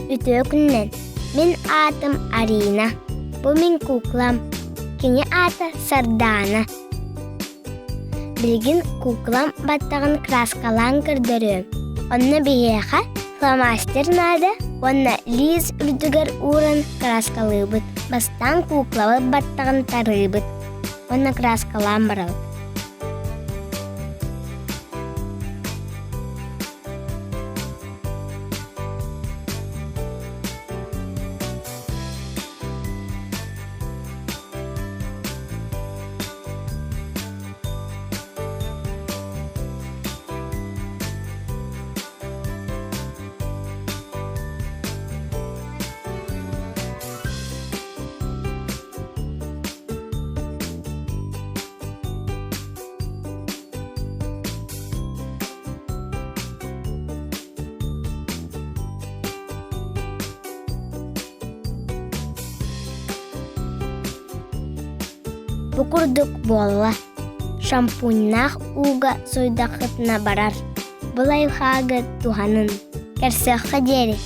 Ütö күннен. Мен атым Арина. Бу мен Куклаҥ. Кини ата Сардана. Билгин Куклаҥ баттаҕын кырааскалаан кырдырыым. Онна биһиэхэ фломастер наада, онна лиз үрдүгэр ууран кырааскалыыбыт. Бастаан куклабыт баттаҕын тарыыбыт. Онна кырааскалаан барабыт. Бу курдук буолла. Шампуньнах уга сойдаххытына барар. Бу лайфхагы туханын. Кэрсэххэ диэри.